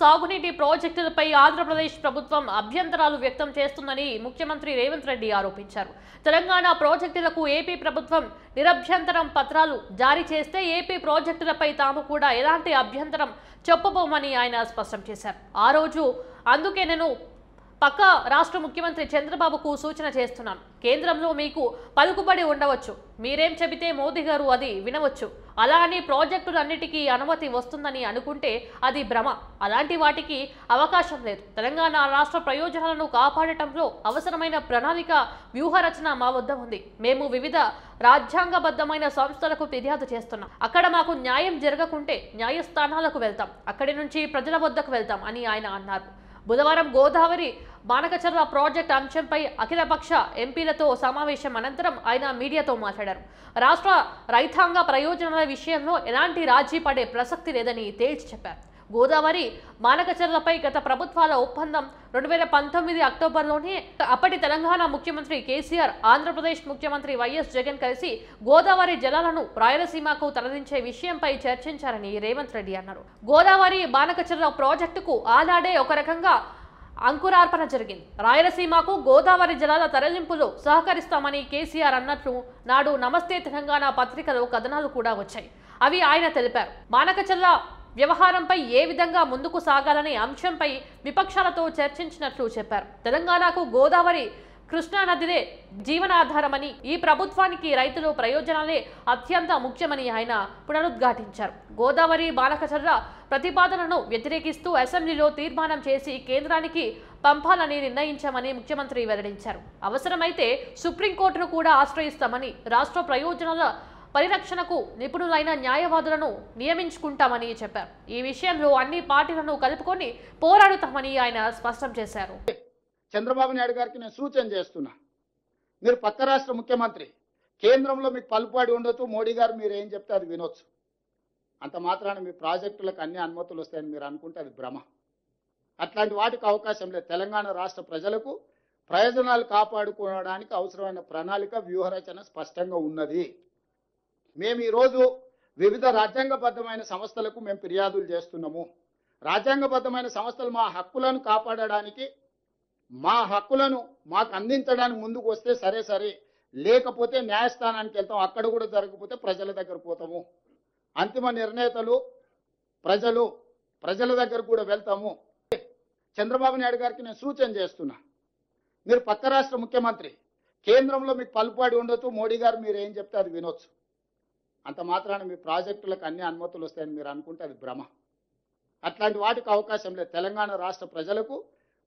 సాగునీటి ప్రాజెక్టులపై ఆంధ్రప్రదేశ్ ప్రభుత్వం అభ్యంతరాలు వ్యక్తం చేస్తుందని ముఖ్యమంత్రి రేవంత్ రెడ్డి ఆరోపించారు. తెలంగాణ ప్రాజెక్టులకు ఏపీ ప్రభుత్వం నిరభ్యంతరం పత్రాలు జారీ చేస్తే ఏపీ ప్రాజెక్టులపై తాము కూడా ఎలాంటి అభ్యంతరం చెప్పబోమని ఆయన స్పష్టం చేశారు. ఆ రోజు అందుకే నేను పక్క రాష్ట్ర ముఖ్యమంత్రి చంద్రబాబుకు సూచన చేస్తున్నాను. కేంద్రంలో మీకు పలుకుబడి ఉండవచ్చు, మీరేం చెబితే మోదీ గారు అది వినవచ్చు. అలా అని ప్రాజెక్టులన్నిటికీ అనుమతి వస్తుందని అనుకుంటే అది భ్రమ. అలాంటి వాటికి అవకాశం లేదు. తెలంగాణ రాష్ట్ర ప్రయోజనాలను కాపాడటంలో అవసరమైన ప్రణాళిక వ్యూహరచన మా వద్ద ఉంది. మేము వివిధ రాజ్యాంగబద్ధమైన సంస్థలకు ఫిర్యాదు చేస్తున్నాం. అక్కడ మాకు న్యాయం జరగకుంటే న్యాయస్థానాలకు వెళ్తాం, అక్కడి నుంచి ప్రజల వద్దకు వెళ్తాం అని ఆయన అన్నారు. బుధవారం గోదావరి బానకచర్ల ప్రాజెక్టు అంశంపై అఖిలపక్ష ఎంపీలతో సమావేశం అనంతరం ఆయన మీడియాతో మాట్లాడారు. రాష్ట్ర రైతాంగ ప్రయోజనాల విషయంలో ఎలాంటి రాజీ పడే ప్రసక్తి లేదని తేల్చి చెప్పారు. గోదావరి బానకచర్లపై గత ప్రభుత్వాల ఒప్పందం 2019 అక్టోబర్లోనే అప్పటి తెలంగాణ ముఖ్యమంత్రి కేసీఆర్, ఆంధ్రప్రదేశ్ ముఖ్యమంత్రి వైఎస్ జగన్ కలిసి గోదావరి జలాలను రాయలసీమకు తరలించే విషయంపై చర్చించారని రేవంత్ రెడ్డి అన్నారు. గోదావరి బానకచర్ల ప్రాజెక్టుకు ఆనాడే ఒక రకంగా అంకురార్పణ జరిగింది. రాయలసీమకు గోదావరి జలాల తరలింపులో సహకరిస్తామని కేసీఆర్ అన్నట్లు నాడు నమస్తే తెలంగాణ పత్రికలో కథనాలు కూడా వచ్చాయి. అవి ఆయన తెలిపారు. బానకచర్ల వ్యవహారంపై ఏ విధంగా ముందుకు సాగాలనే అంశంపై విపక్షాలతో చర్చించినట్లు చెప్పారు. తెలంగాణకు గోదావరి కృష్ణా నదిదే జీవనాధారమని, ఈ ప్రభుత్వానికి రైతుల ప్రయోజనాలే అత్యంత ముఖ్యమని ఆయన పునరుద్ఘాటించారు. గోదావరి బానకచర్ల ప్రతిపాదనను వ్యతిరేకిస్తూ అసెంబ్లీలో తీర్మానం చేసి కేంద్రానికి పంపాలని నిర్ణయించామని ముఖ్యమంత్రి వెల్లడించారు. అవసరమైతే సుప్రీంకోర్టును కూడా ఆశ్రయిస్తామని, రాష్ట్ర ప్రయోజనాల పరిరక్షణకు నిపుణులైన న్యాయవాదులను నియమించుకుంటామని చెప్పారు. ఈ విషయంలో అన్ని పార్టీలను కలుపుకొని పోరాడుతామని ఆయన స్పష్టం చేశారు. చంద్రబాబు నాయుడు గారికి నేను సూచన చేస్తున్నా, మీరు పక్క రాష్ట్ర ముఖ్యమంత్రి, కేంద్రంలో మీకు పలుకుబడి ఉండొచ్చు, మోడీ గారు మీరు ఏం చెప్తే అది వినొచ్చు. అంత మాత్రాన మీ ప్రాజెక్టులకు అన్ని అనుమతులు వస్తాయని మీరు అనుకుంటే అది భ్రమ. అట్లాంటి వాటికి అవకాశం లేదు. తెలంగాణ రాష్ట్ర ప్రజలకు ప్రయోజనాలు కాపాడుకోవడానికి అవసరమైన ప్రణాళిక వ్యూహరచన స్పష్టంగా ఉన్నది. మేము ఈరోజు వివిధ రాజ్యాంగబద్ధమైన సంస్థలకు మేము ఫిర్యాదులు చేస్తున్నాము. రాజ్యాంగబద్ధమైన సంస్థలు మా హక్కులను కాపాడడానికి, మా హక్కులను మాకు అందించడానికి ముందుకు వస్తే సరే, లేకపోతే న్యాయస్థానానికి వెళ్తాం, అక్కడ కూడా జరగకపోతే ప్రజల దగ్గర పోతాము. అంతిమ నిర్ణేతలు ప్రజల దగ్గర కూడా వెళ్తాము. చంద్రబాబు నాయుడు గారికి నేను సూచన చేస్తున్నా, మీరు పక్క రాష్ట్ర ముఖ్యమంత్రి, కేంద్రంలో మీకు పలుకుబడి ఉండొచ్చు, మోడీ గారు మీరు ఏం చెప్తే అది వినొచ్చు. అంత మాత్రాన మీ ప్రాజెక్టులకు అన్ని అనుమతులు వస్తాయని మీరు అనుకుంటే అది భ్రమ. అట్లాంటి వాటికి అవకాశం లేదు. తెలంగాణ రాష్ట్ర ప్రజలకు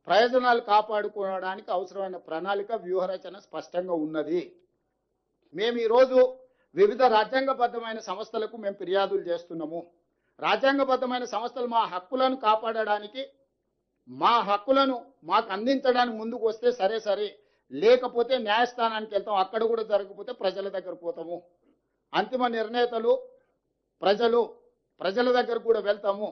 ప్రయోజనాలు కాపాడుకోవడానికి అవసరమైన ప్రణాళిక వ్యూహరచన స్పష్టంగా ఉన్నది. మేము ఈరోజు వివిధ రాజ్యాంగబద్ధమైన సంస్థలకు మేము ఫిర్యాదులు చేస్తున్నాము. రాజ్యాంగబద్ధమైన సంస్థలు మా హక్కులను కాపాడడానికి, మా హక్కులను మాకు అందించడానికి ముందుకు వస్తే సరే, లేకపోతే న్యాయస్థానానికి వెళ్తాం, అక్కడ కూడా జరగకపోతే ప్రజల దగ్గర పోతాము. అంతిమ నిర్ణేతలు ప్రజల దగ్గర కూడా వెళ్తాము.